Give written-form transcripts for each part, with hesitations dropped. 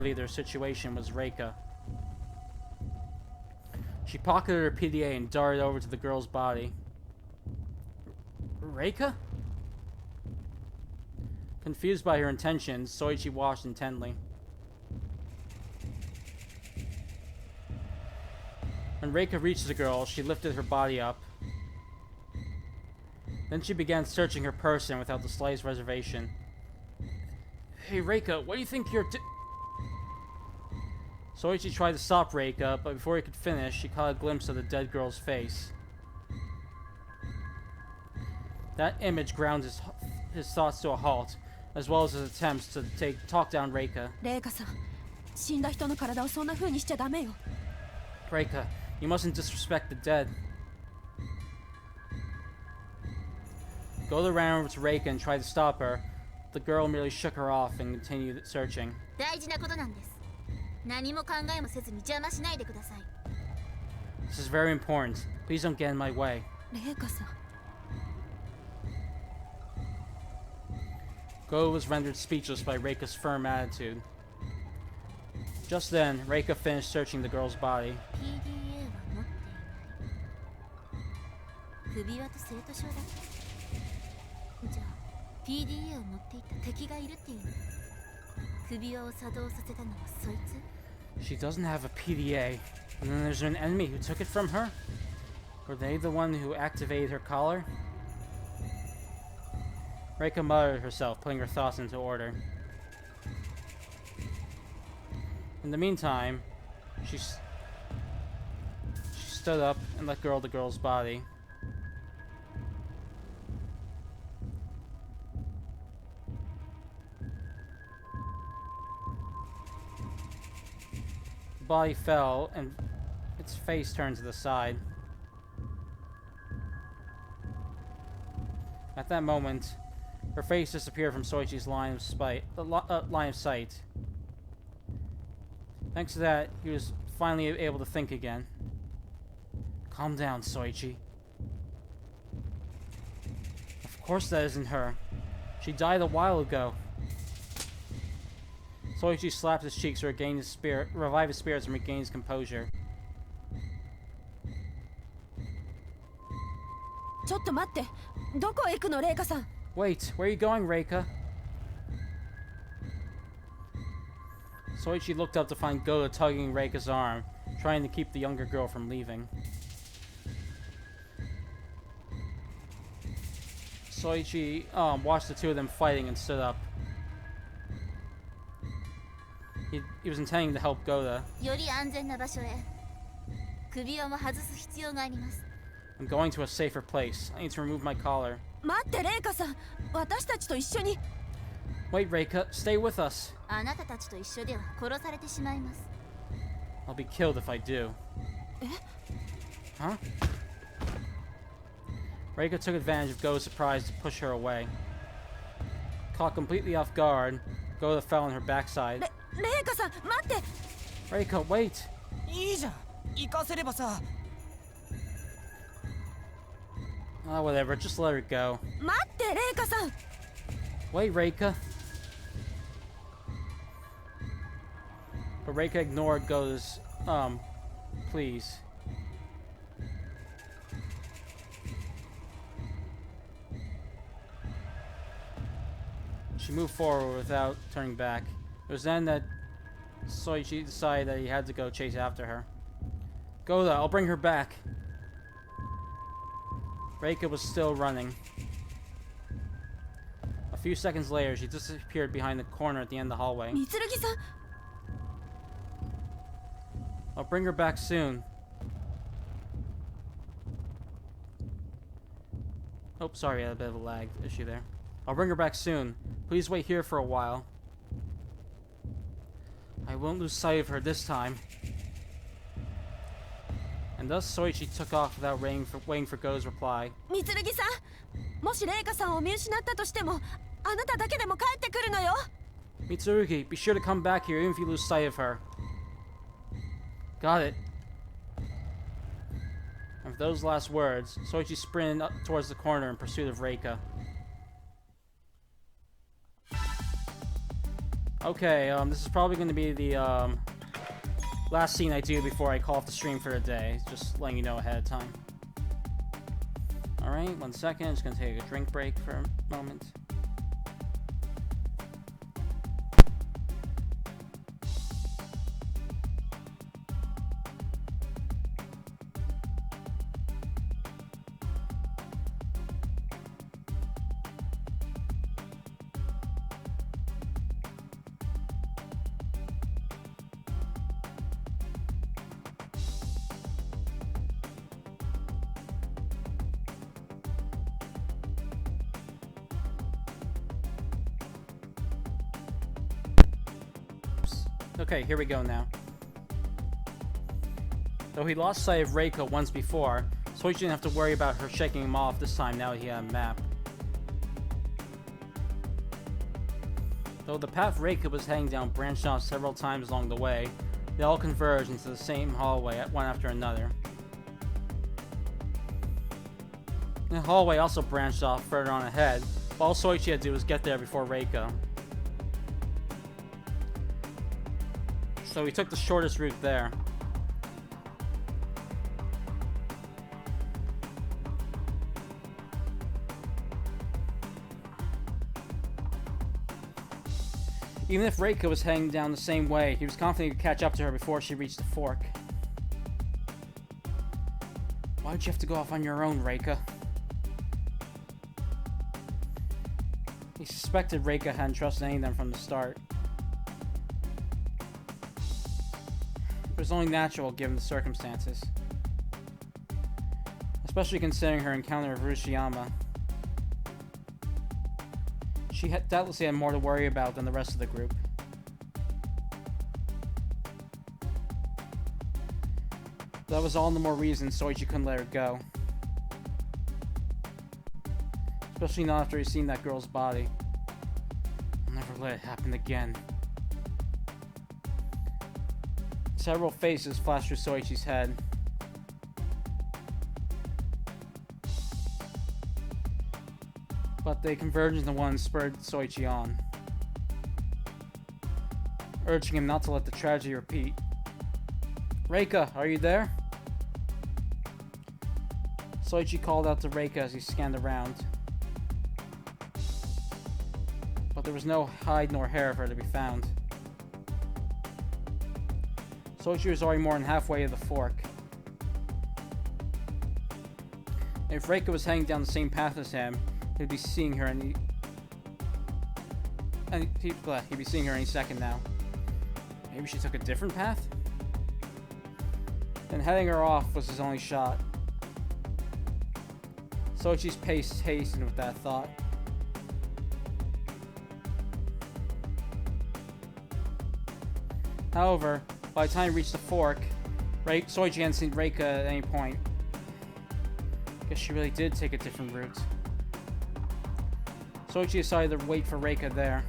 their situation was Reika. She pocketed her PDA and darted over to the girl's body. Reika? Confused by her intentions, Soichi watched intently. When Reika reached the girl, she lifted her body up. Then she began searching her person without the slightest reservation. Hey Reika, what do you think you're Soichi tried to stop Reika, but before he could finish, she caught a glimpse of the dead girl's face. That image ground his thoughts to a halt, as well as his attempts to talk down Reika. Reika, you mustn't disrespect the dead. Goda ran over to Reika and tried to stop her. The girl merely shook her off and continued searching. This is very important. Please don't get in my way. Goda was rendered speechless by Reika's firm attitude. Just then, Reika finished searching the girl's body. She doesn't have a PDA, and then there's an enemy who took it from her? Were they the one who activated her collar? Reika muttered herself, putting her thoughts into order. In the meantime, she stood up and let go of the girl's body. The body fell, and its face turned to the side. At that moment, her face disappeared from Soichi's line of sight. Thanks to that, he was finally able to think again. Calm down, Soichi. Of course that isn't her. She died a while ago. Soichi slapped his cheeks to revive his spirits and regain his composure. Wait, where are you going, Reika? Soichi looked up to find Goda tugging Reika's arm, trying to keep the younger girl from leaving. Soichi watched the two of them fighting and stood up. He was intending to help Goda. I'm going to a safer place. I need to remove my collar. Wait, Reika, stay with us. I'll be killed if I do. Huh? Reika took advantage of Goda's surprise to push her away. Caught completely off guard, Goda fell on her backside. Reika, wait! Oh, whatever, just let her go. Wait, Reika. But Reika ignored Goda's, please. She moved forward without turning back. It was then that Soichi decided that he had to go chase after her. Goda, I'll bring her back. Reika was still running. A few seconds later, she disappeared behind the corner at the end of the hallway. I'll bring her back soon. Oh, sorry, I had a bit of a lag issue there. I'll bring her back soon. Please wait here for a while. I won't lose sight of her this time. And thus Soichi took off without waiting for Go's reply. Mitsurugi, be sure to come back here even if you lose sight of her. Got it. And with those last words, Soichi sprinted up towards the corner in pursuit of Reika. Okay, this is probably going to be the last scene I do before I call off the stream for the day. Just letting you know ahead of time. Alright, 1 second. Just going to take a drink break for a moment. Okay, here we go now. Though he lost sight of Reiko once before, Soichi didn't have to worry about her shaking him off this time now he had a map. Though the path Reiko was heading down branched off several times along the way, they all converged into the same hallway, one after another. The hallway also branched off further on ahead, but all Soichi had to do was get there before Reiko. So he took the shortest route there. Even if Reiko was heading down the same way, he was confident he could catch up to her before she reached the fork. Why would you have to go off on your own, Reiko? He suspected Reiko hadn't trusted any of them from the start. It was only natural given the circumstances. Especially considering her encounter with Rushiyama. She doubtlessly had more to worry about than the rest of the group. That was all the more reason Soichi couldn't let her go. Especially not after he'd seen that girl's body. I'll never let it happen again. Several faces flashed through Soichi's head. But they converged into one and spurred Soichi on, urging him not to let the tragedy repeat. Reika, are you there? Soichi called out to Reika as he scanned around. But there was no hide nor hair of her to be found. Soichi was already more than halfway to the fork. If Reika was heading down the same path as him, he'd be seeing her he'd be seeing her any second now. Maybe she took a different path? Then heading her off was his only shot. Soichi's pace hastened with that thought. However, by the time he reached the fork, Soichi hadn't seen Reika at any point. Guess she really did take a different route. Soichi decided to wait for Reika there.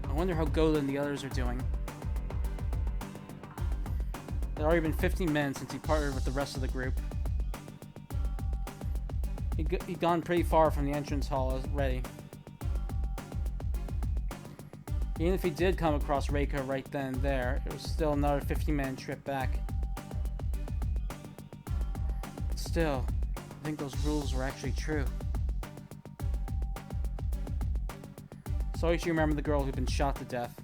I wonder how Goda and the others are doing. It had already been 15 minutes since he partnered with the rest of the group. He'd gone pretty far from the entrance hall already. Even if he did come across Reika right then and there, it was still another 15-minute trip back. But still, I think those rules were actually true. Soichi remembered the girl who'd been shot to death.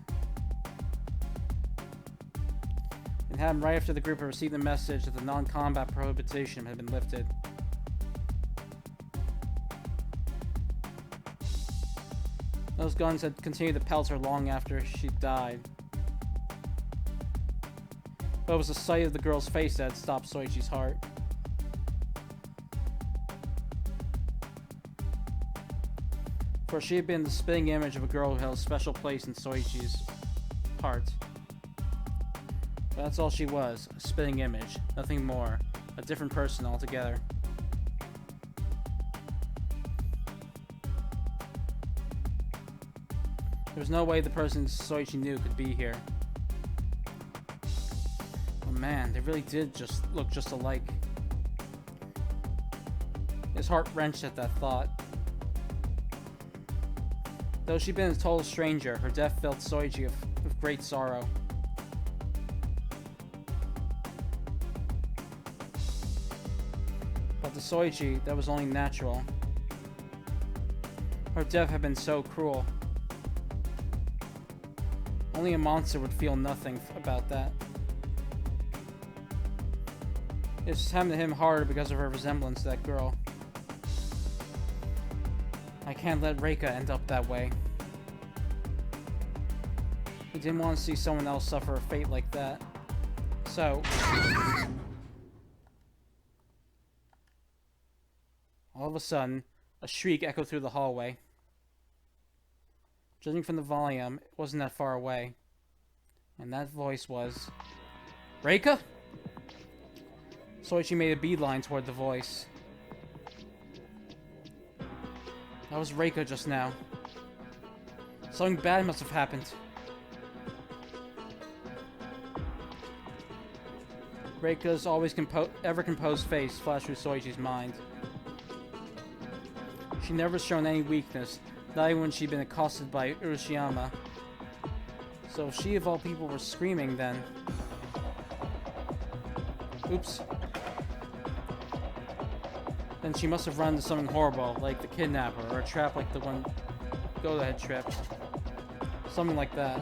It happened right after the group had received the message that the non-combat prohibition had been lifted. Those guns had continued to pelt her long after she died. But it was the sight of the girl's face that had stopped Soichi's heart. For she had been the spitting image of a girl who held a special place in Soichi's heart. But that's all she was, a spitting image, nothing more, a different person altogether. There was no way the person Soichi knew could be here. Oh man, they really did just look just alike. His heart wrenched at that thought. Though she'd been a total stranger, her death filled Soichi with great sorrow. But to Soichi, that was only natural. Her death had been so cruel. Only a monster would feel nothing about that. It just happened to him harder because of her resemblance to that girl. I can't let Reika end up that way. He didn't want to see someone else suffer a fate like that. So... all of a sudden, a shriek echoed through the hallway. Judging from the volume, it wasn't that far away. And that voice was... Reika? Soichi made a beeline toward the voice. That was Reika just now. Something bad must have happened. Reika's always ever-composed face flashed through Soichi's mind. She never shown any weakness, not even when she'd been accosted by Urashiyama. So if she of all people were screaming, then... Oops. Then she must have run into something horrible, like the kidnapper, or a trap like the one Goda had tripped. Something like that.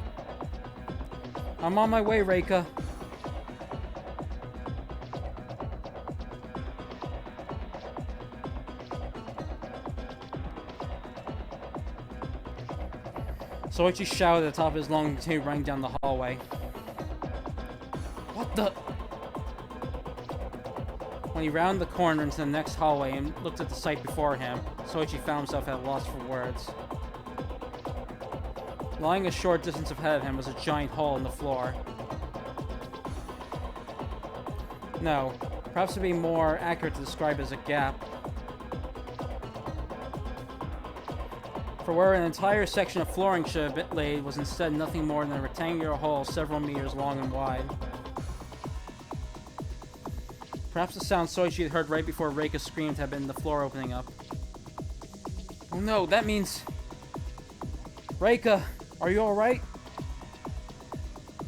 I'm on my way, Reika. Soichi shouted at the top of his lungs and continued running down the hallway. What the... When he rounded the corner into the next hallway and looked at the sight before him, Soichi found himself at a loss for words. Lying a short distance ahead of him was a giant hole in the floor. No, perhaps it'd be more accurate to describe it as a gap. For where an entire section of flooring should have been laid was instead nothing more than a rectangular hole several meters long and wide. Perhaps the sound Soichi had heard right before Reika screamed had been the floor opening up. Oh no, that means... Reika, are you alright?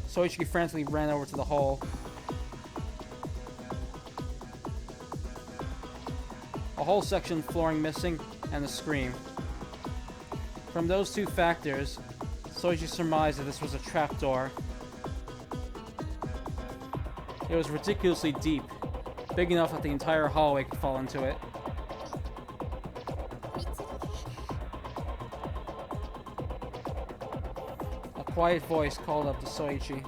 Soichi frantically ran over to the hole. A whole section of flooring missing, and a scream. From those two factors, Soichi surmised that this was a trapdoor. It was ridiculously deep, big enough that the entire hallway could fall into it. A quiet voice called up to Soichi.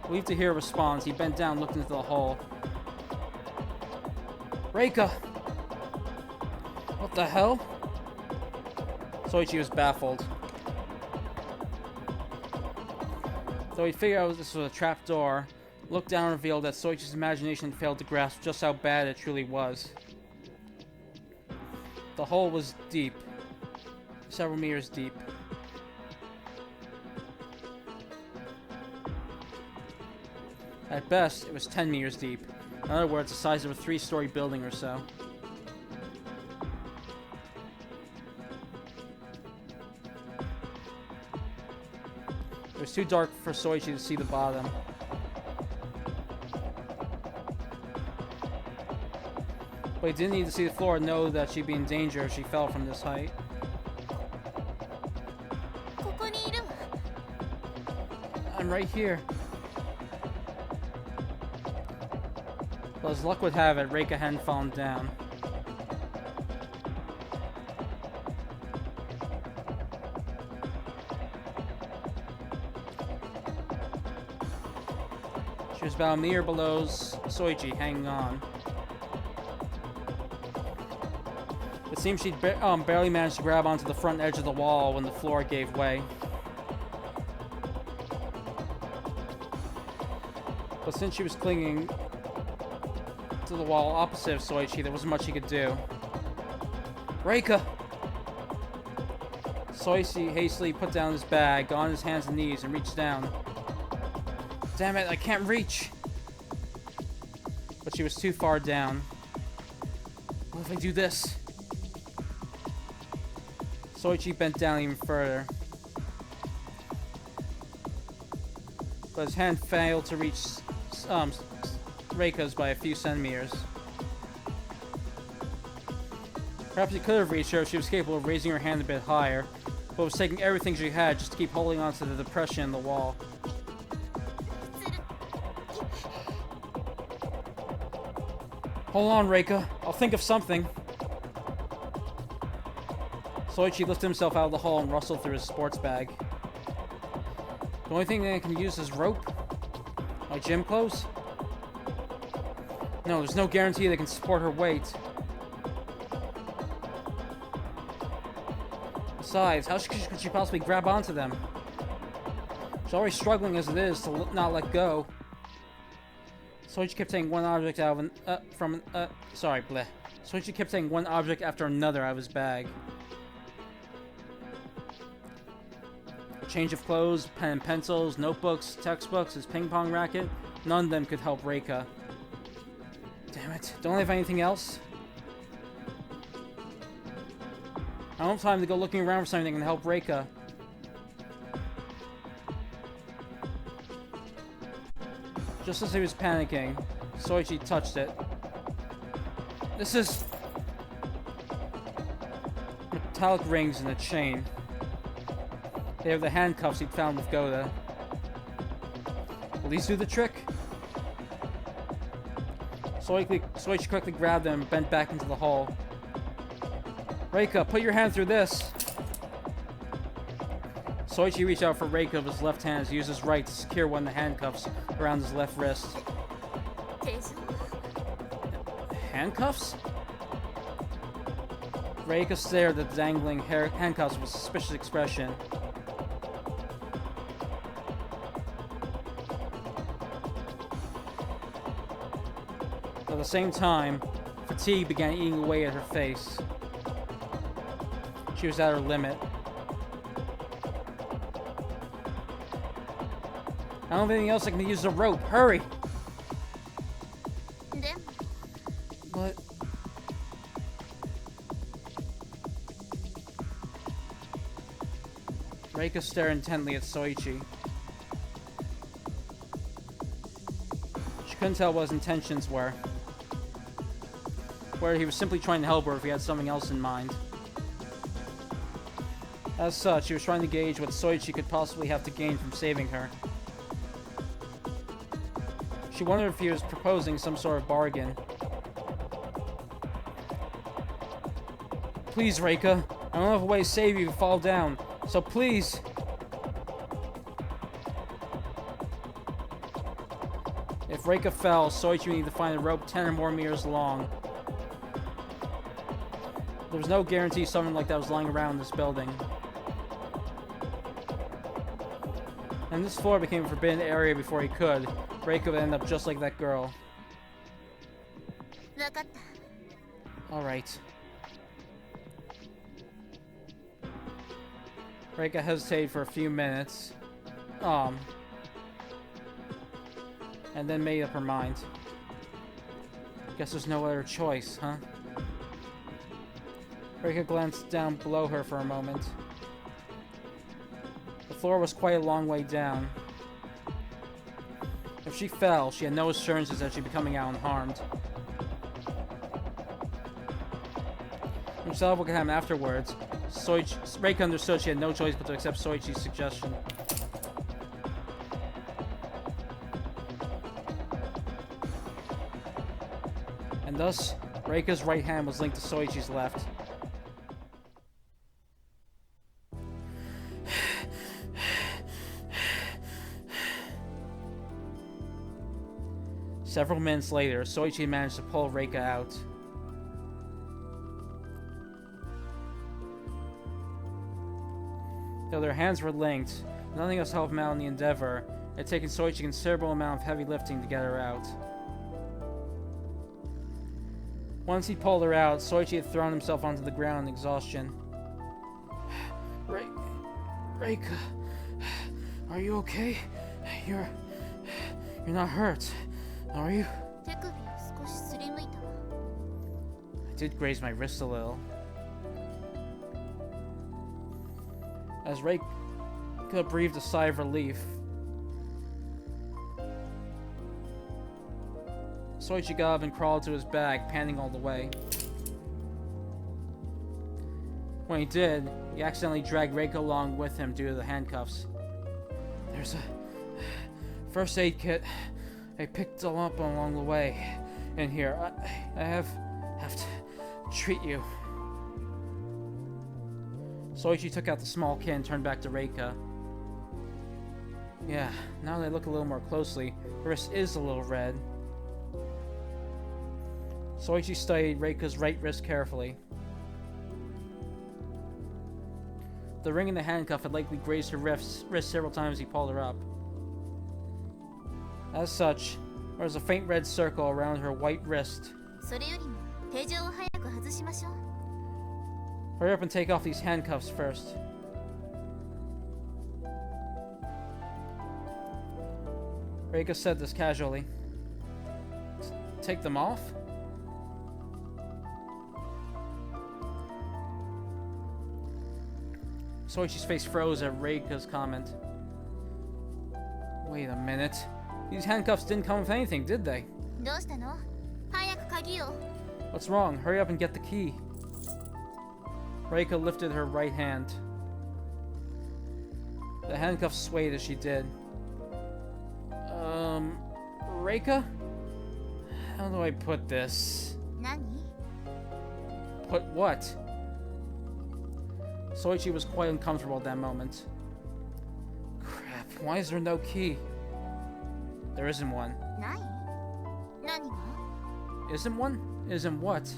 Relieved to hear a response, he bent down and looked into the hole. Reika! What the hell? Soichi was baffled. Though he figured out this was a trapdoor, looked down and revealed that Soichi's imagination failed to grasp just how bad it truly was. The hole was deep, several meters deep. At best, it was 10 meters deep. In other words, the size of a 3-story building or so. It was too dark for Soichi to see the bottom. But he didn't need to see the floor to know that she'd be in danger if she fell from this height. I'm right here. But as luck would have it, Reika hadn't fallen down. She was about a meter below Soichi, hanging on. It seems she'd barely managed to grab onto the front edge of the wall when the floor gave way. But since she was clinging to the wall opposite of Soichi, there wasn't much he could do. Reika! Soichi hastily put down his bag, got on his hands and knees, and reached down. Damn it, I can't reach! But she was too far down. What if I do this? Soichi bent down even further. But his hand failed to reach Reika's by a few centimeters. Perhaps he could have reached her if she was capable of raising her hand a bit higher, but was taking everything she had just to keep holding on to the depression in the wall. Hold on, Reika. I'll think of something. Soichi lifted himself out of the hole and rustled through his sports bag. The only thing that I can use is rope? My gym clothes? No, there's no guarantee they can support her weight. Besides, how could she possibly grab onto them? She's already struggling as it is to not let go. Soichi kept taking one object out of Soichi kept taking one object after another out of his bag. A change of clothes, pen and pencils, notebooks, textbooks, his ping pong racket. None of them could help Reika. Damn it, don't I have anything else? I don't have time to go looking around for something that can help Reika. Just as he was panicking, Soichi touched it. This is... metallic rings and a chain. They have the handcuffs he'd found with Goda. Will these do the trick? Soichi quickly grabbed them and bent back into the hole. Reika, put your hand through this! Soichi reached out for Reika with his left hand as he used his right to secure one of the handcuffs around his left wrist. Handcuffs? Reika stared at the dangling handcuffs with a suspicious expression. At the same time, fatigue began eating away at her face. She was at her limit. I don't have anything else I can use the rope. Hurry! But... Reika stared intently at Soichi. She couldn't tell what his intentions were. Whether he was simply trying to help her or if he had something else in mind. As such, he was trying to gauge what Soichi could possibly have to gain from saving her. She wondered if he was proposing some sort of bargain. Please, Reika. I don't have a way to save you if you fall down. So please... If Reika fell, Soichi would need to find a rope 10 or more meters long. There was no guarantee something like that was lying around this building. And this floor became a forbidden area before he could. Reika would end up just like that girl. Alright. Reika hesitated for a few minutes. And then made up her mind. Guess there's no other choice, huh? Reika glanced down below her for a moment. The floor was quite a long way down. If she fell, she had no assurances that she'd be coming out unharmed. Himself, what could happen afterwards, Reika understood she had no choice but to accept Soichi's suggestion. And thus, Reika's right hand was linked to Soichi's left. Several minutes later, Soichi managed to pull Reika out. Though their hands were linked, nothing else helped them out in the endeavor. It had taken Soichi a considerable amount of heavy lifting to get her out. Once he pulled her out, Soichi had thrown himself onto the ground in exhaustion. Reika, are you okay? You're not hurt, are you? I did graze my wrist a little. As Reika breathed a sigh of relief, Soichi got up and crawled to his bag, panting all the way. When he did, he accidentally dragged Reika along with him due to the handcuffs. There's a first aid kit. I picked them up along the way. In here, I have to treat you. Soichi took out the small kit and turned back to Reika. Yeah, now that I look a little more closely, her wrist is a little red. Soichi studied Reika's right wrist carefully. The ring in the handcuff had likely grazed her wrist several times as he pulled her up. As such, there was a faint red circle around her white wrist. Hurry up and take off these handcuffs first. Reika said this casually. Take them off? Soichi's face froze at Reika's comment. Wait a minute. These handcuffs didn't come with anything, did they? What's wrong? Hurry up and get the key. Reika lifted her right hand. The handcuffs swayed as she did. Reika? How do I put this? Put what? Soichi was quite uncomfortable at that moment. Crap, why is there no key? There isn't one. Isn't one? Isn't what?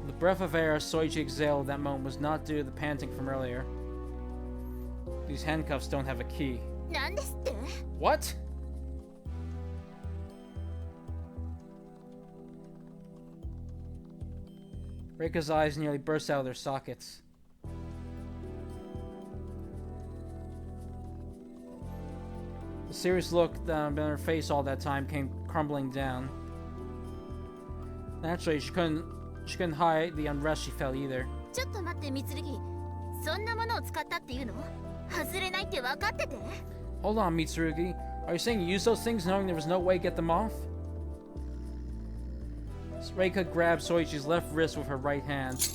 The breath of air Soichi exhaled at that moment was not due to the panting from earlier. These handcuffs don't have a key. What? Reika's eyes nearly burst out of their sockets. The serious look that had been on her face all that time came crumbling down. Naturally, she couldn't hide the unrest she felt either. Hold on, Mitsurugi. Are you saying you used those things knowing there was no way to get them off? Reika grabbed Soichi's left wrist with her right hand.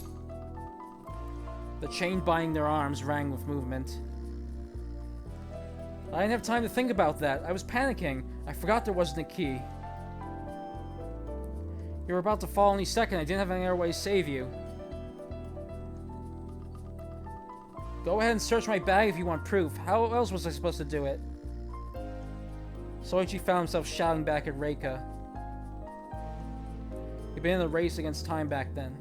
The chain binding their arms rang with movement. I didn't have time to think about that. I was panicking. I forgot there wasn't a key. You were about to fall any second. I didn't have any other way to save you. Go ahead and search my bag if you want proof. How else was I supposed to do it? Soichi found himself shouting back at Reika. He'd been in a race against time back then.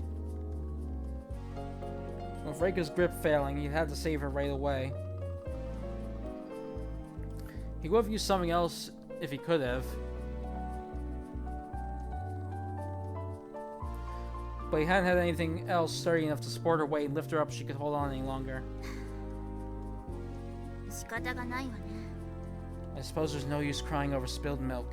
With Reika's grip failing, he had to save her right away. He would have used something else if he could have. But he hadn't had anything else sturdy enough to support her weight and lift her up so she could hold on any longer. I suppose there's no use crying over spilled milk.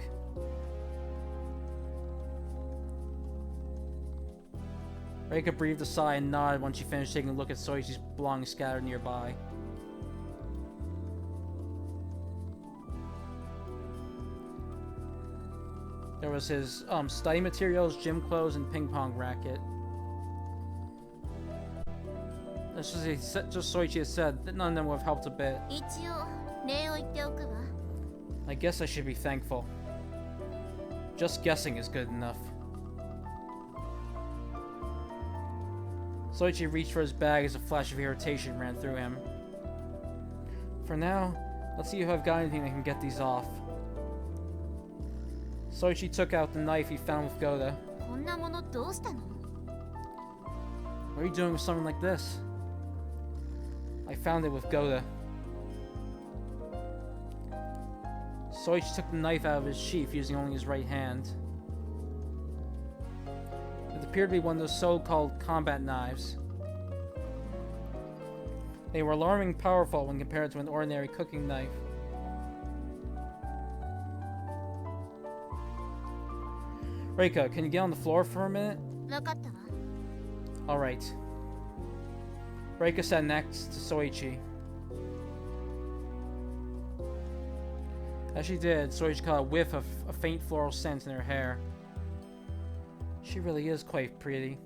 Reika breathed a sigh and nodded when she finished taking a look at Soichi's belongings scattered nearby. There was his study materials, gym clothes, and ping pong racket. Just Soichi had said, that none of them would have helped a bit. I guess I should be thankful. Just guessing is good enough. Soichi reached for his bag as a flash of irritation ran through him. For now, let's see if I've got anything that can get these off. Soichi took out the knife he found with Goda. What are you doing with something like this? I found it with Goda. Soichi took the knife out of his sheath using only his right hand. It appeared to be one of those so-called combat knives. They were alarmingly powerful when compared to an ordinary cooking knife. Reika, can you get on the floor for a minute? Alright. Reika sat next to Soichi. As she did, Soichi caught a whiff of a faint floral scent in her hair. She really is quite pretty.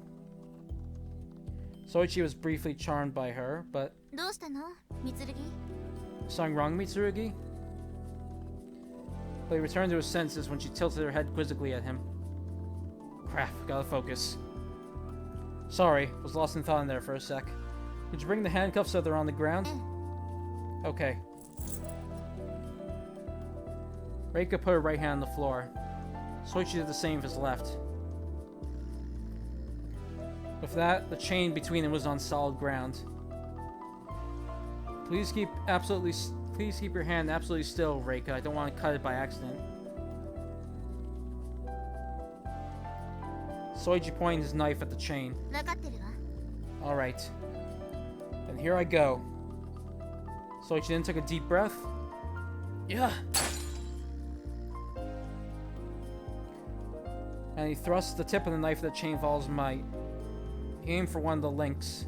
Soichi was briefly charmed by her, but... Something wrong, Mitsurugi? But he returned to his senses when she tilted her head quizzically at him. Crap, gotta focus. Sorry, was lost in thought in there for a sec. Could you bring the handcuffs so they're on the ground? Okay. Reika put her right hand on the floor. Soichi did the same with his left. With that, the chain between them was on solid ground. Please keep your hand absolutely still, Reika. I don't want to cut it by accident. Soichi pointed his knife at the chain. Alright. Then here I go. Soichi then took a deep breath. Yeah. And he thrust the tip of the knife at the chain with all his might. He aimed for one of the links.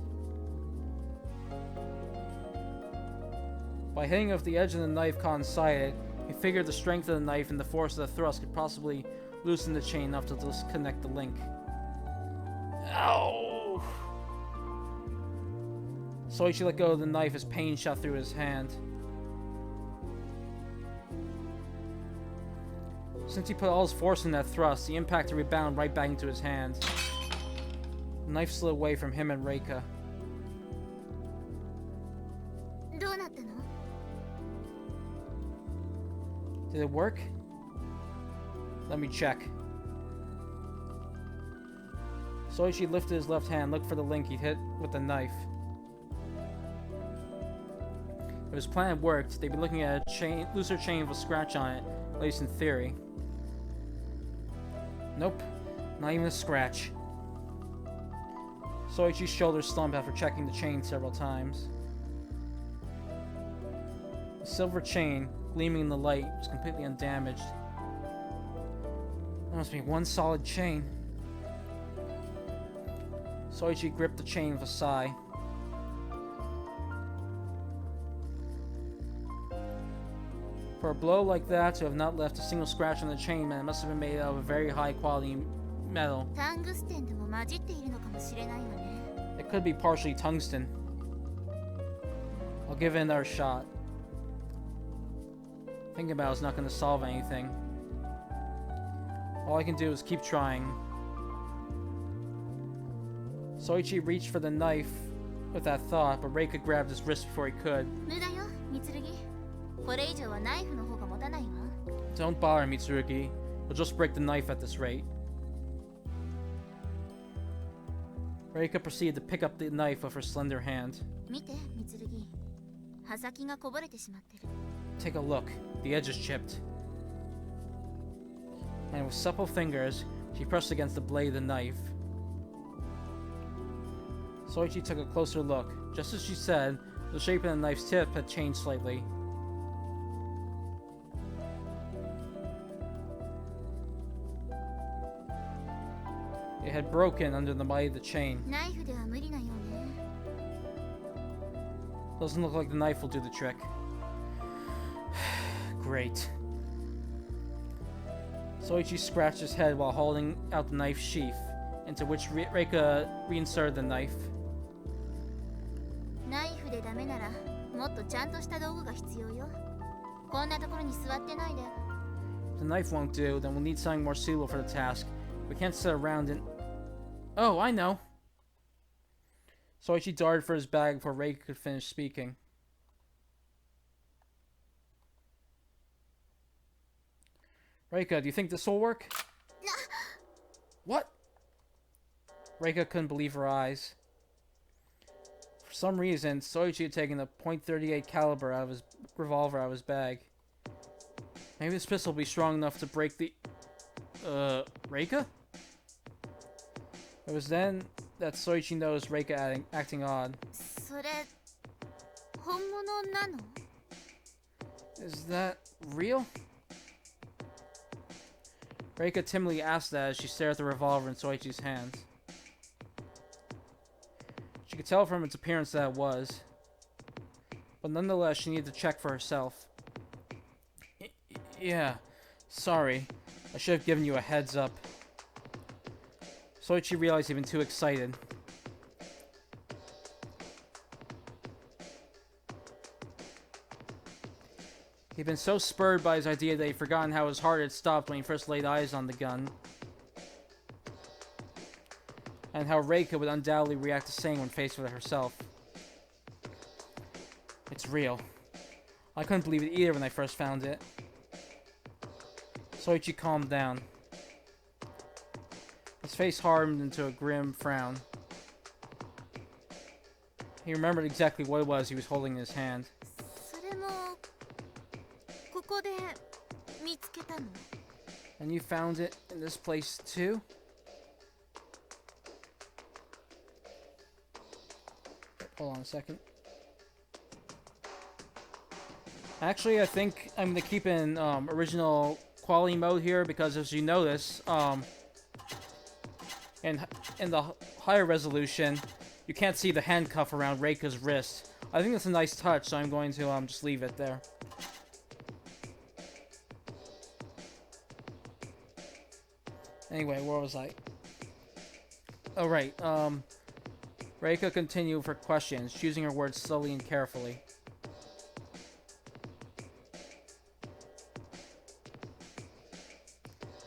By hitting it with the edge of the knife coincided, he figured the strength of the knife and the force of the thrust could possibly loosen the chain enough to disconnect the link. Ow! Soichi let go of the knife as pain shot through his hand. Since he put all his force in that thrust, the impact rebounded right back into his hand. The knife slid away from him and Reika. Did it work? Let me check. Soichi lifted his left hand, looked for the link he'd hit with the knife. If his plan worked, they'd be looking at a looser chain with a scratch on it, at least in theory. Nope, not even a scratch. Soichi's shoulders slumped after checking the chain several times. The silver chain, gleaming in the light, was completely undamaged. There must be one solid chain. Soichi gripped the chain with a sigh. For a blow like that to have not left a single scratch on the chain, man, it must have been made out of a very high quality metal. It could be partially tungsten. I'll give it another shot. Thinking about it's not going to solve anything. All I can do is keep trying. Soichi reached for the knife with that thought, but Reika grabbed his wrist before he could. Don't bother, Mitsurugi. We'll just break the knife at this rate. Reika proceeded to pick up the knife with her slender hand. Take a look. The edge is chipped. And with supple fingers, she pressed against the blade of the knife. Soichi took a closer look. Just as she said, the shape of the knife's tip had changed slightly. It had broken under the might of the chain. Doesn't look like the knife will do the trick. Great. Soichi scratched his head while holding out the knife sheath, into which Reika reinserted the knife. If the knife won't do, then we'll need something more suitable for the task. We can't sit around and... Oh, I know! Soichi darted for his bag before Reika could finish speaking. Reika, do you think this will work? What? Reika couldn't believe her eyes. For some reason, Soichi had taken the .38 caliber out of his revolver out of his bag. Maybe this pistol will be strong enough to break the... Reika? It was then that Soichi noticed Reika acting odd. Is that real? Reika timidly asked that as she stared at the revolver in Soichi's hands. She could tell from its appearance that it was. But nonetheless, she needed to check for herself. Yeah, sorry. I should have given you a heads up. Soichi realized he'd been too excited. He'd been so spurred by his idea that he'd forgotten how his heart had stopped when he first laid eyes on the gun. And how Reika would undoubtedly react the same when faced with it herself. It's real. I couldn't believe it either when I first found it. Soichi calmed down. His face hardened into a grim frown. He remembered exactly what it was he was holding in his hand. And you found it in this place too? Hold on a second. Actually, I think I'm going to keep in original quality mode here because, as you notice, in the higher resolution, you can't see the handcuff around Reika's wrist. I think that's a nice touch, so I'm going to just leave it there. Anyway, where was I? Oh, right. Reika continued for questions, choosing her words slowly and carefully.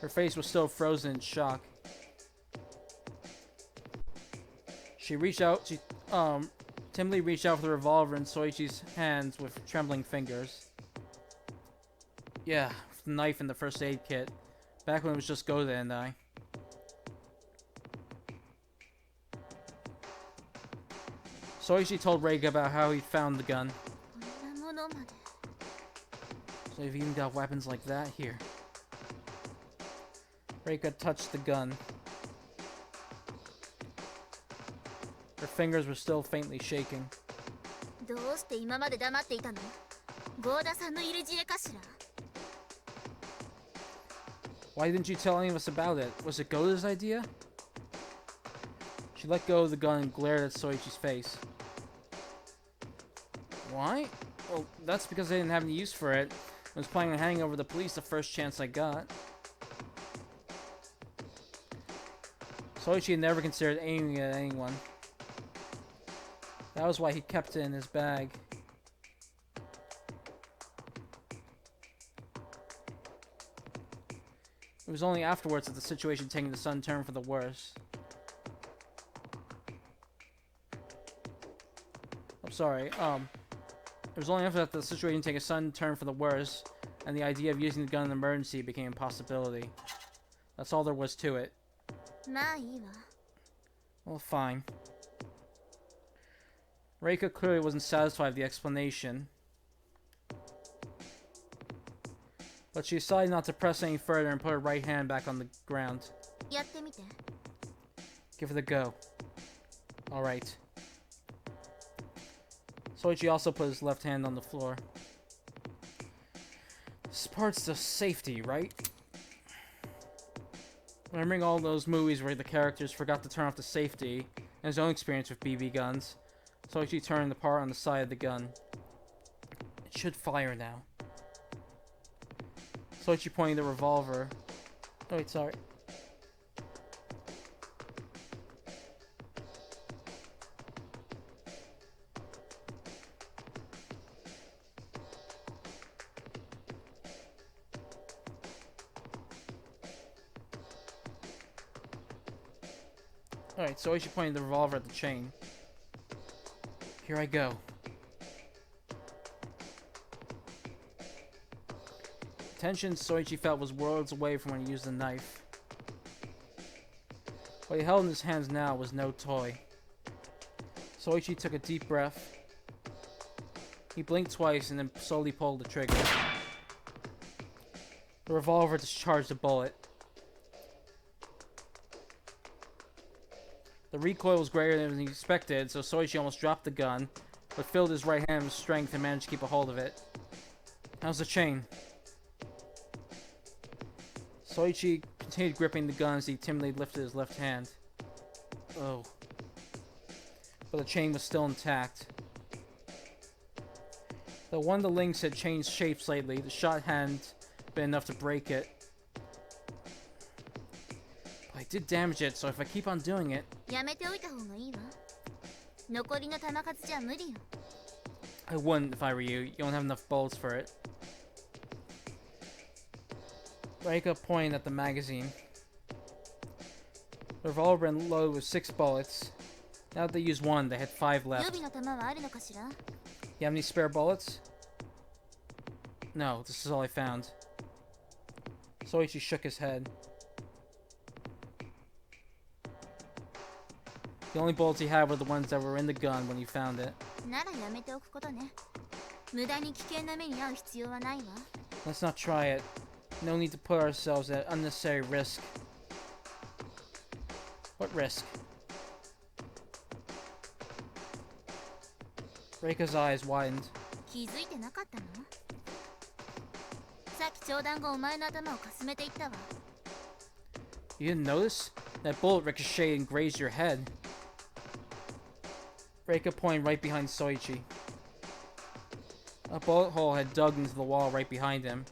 Her face was still frozen in shock. She timidly reached out for the revolver in Soichi's hands with trembling fingers. Yeah, with the knife in the first aid kit. Back when it was just Goda and I. Soichi told Reika about how he found the gun. So you've even got weapons like that here. Reika touched the gun. Her fingers were still faintly shaking. Why didn't you tell any of us about it? Was it Goda's idea? She let go of the gun and glared at Soichi's face. Why? Well, that's because I didn't have any use for it. I was planning on handing over the police the first chance I got. Soichi had never considered aiming at anyone. That was why he kept it in his bag. It was only afterwards that the situation taking the sudden turn for the worse. I'm sorry, it was only after that the situation taking a sudden turn for the worse, and the idea of using the gun in an emergency became a possibility. That's all there was to it. Well, fine. Reika clearly wasn't satisfied with the explanation. But she decided not to press any further and put her right hand back on the ground. Give it a go. Alright. Soichi also put his left hand on the floor. This part's the safety, right? Remembering all those movies where the characters forgot to turn off the safety, and his own experience with BB guns, Soichi turned the part on the side of the gun. It should fire now. Soichi pointed the revolver. Oh wait, sorry. Alright, Soichi pointed the revolver at the chain. Here I go. The tension Soichi felt was worlds away from when he used the knife. What he held in his hands now was no toy. Soichi took a deep breath. He blinked twice and then slowly pulled the trigger. The revolver discharged a bullet. The recoil was greater than he expected, so Soichi almost dropped the gun, but filled his right hand with strength and managed to keep a hold of it. How's the chain? Soichi continued gripping the gun as he timidly lifted his left hand. Oh. but the chain was still intact. Though one of the links had changed shape slightly, the shot hadn't been enough to break it. But I did damage it, so if I keep on doing it... I wouldn't if I were you. You don't have enough bullets for it. Reika pointed at the magazine. The revolver had loaded with 6 bullets. Now that they used 1, they had 5 left. You have any spare bullets? No, this is all I found. Soichi shook his head. The only bullets he had were the ones that were in the gun when he found it. Let's not try it. No need to put ourselves at unnecessary risk. What risk? Reika's eyes widened. You didn't notice? That bullet ricocheted and grazed your head. Reika pointed right behind Soichi. A bullet hole had dug into the wall right behind him.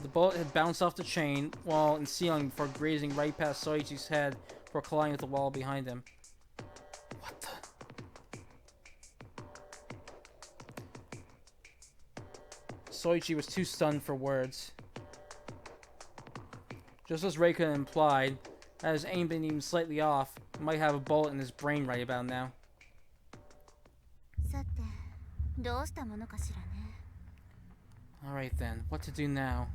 The bullet had bounced off the chain, wall, and ceiling before grazing right past Soichi's head before colliding with the wall behind him. What the? Soichi was too stunned for words. Just as Reika implied, had his aim been even slightly off, he might have a bullet in his brain right about now. Alright then, what to do now?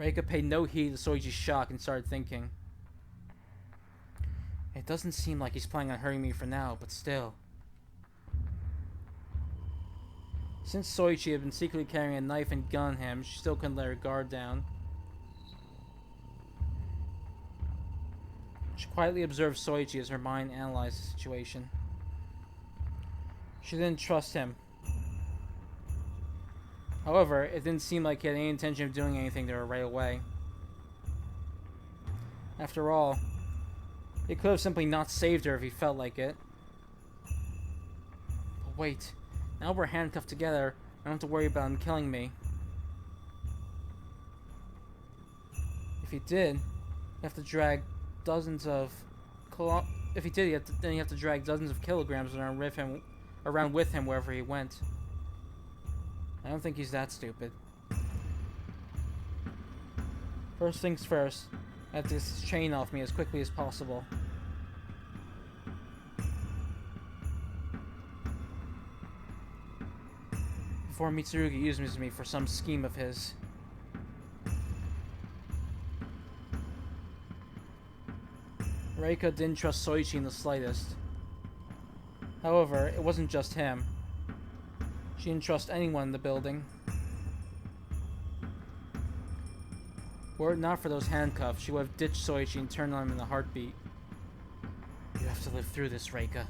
Reika paid no heed to Soichi's shock and started thinking. It doesn't seem like he's planning on hurting me for now, but still. Since Soichi had been secretly carrying a knife and gun on him, she still couldn't let her guard down. She quietly observed Soichi as her mind analyzed the situation. She didn't trust him. However, it didn't seem like he had any intention of doing anything to her right away. After all, he could have simply not saved her if he felt like it. But wait, now we're handcuffed together, I don't have to worry about him killing me. If he did, you have to drag dozens of if he did, then you have to drag dozens of kilograms around with him wherever he went. I don't think he's that stupid. First things first, I have to get this chain off me as quickly as possible. Before Mitsurugi uses me for some scheme of his. Reika didn't trust Soichi in the slightest. However, it wasn't just him. She didn't trust anyone in the building. Were it not for those handcuffs, she would have ditched Soichi and turned on him in a heartbeat. You have to live through this, Reika.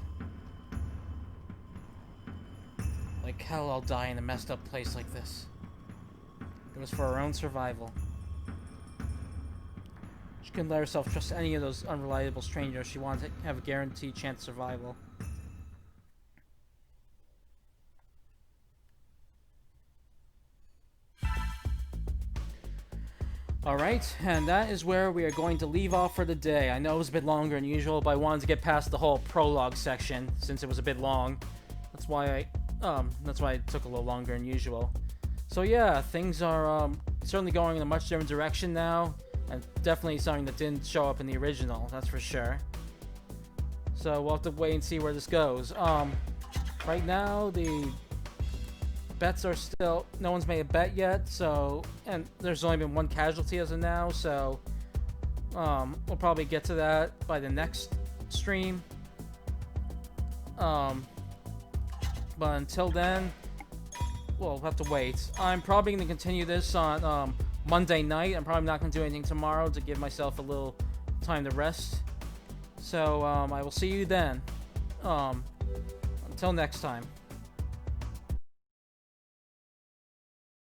Like hell, I'll die in a messed up place like this. It was for her own survival. She couldn't let herself trust any of those unreliable strangers. She wanted to have a guaranteed chance of survival. Alright, and that is where we are going to leave off for the day. I know it was a bit longer than usual, but I wanted to get past the whole prologue section since it was a bit long. That's why it took a little longer than usual. So yeah, things are certainly going in a much different direction now, and definitely something that didn't show up in the original, that's for sure. So we'll have to wait and see where this goes. Right now, the bets are still, no one's made a bet yet, so, and there's only been one casualty as of now, so we'll probably get to that by the next stream. But until then, we'll have to wait. I'm probably going to continue this on Monday night. I'm probably not going to do anything tomorrow to give myself a little time to rest. So I will see you then. Until next time.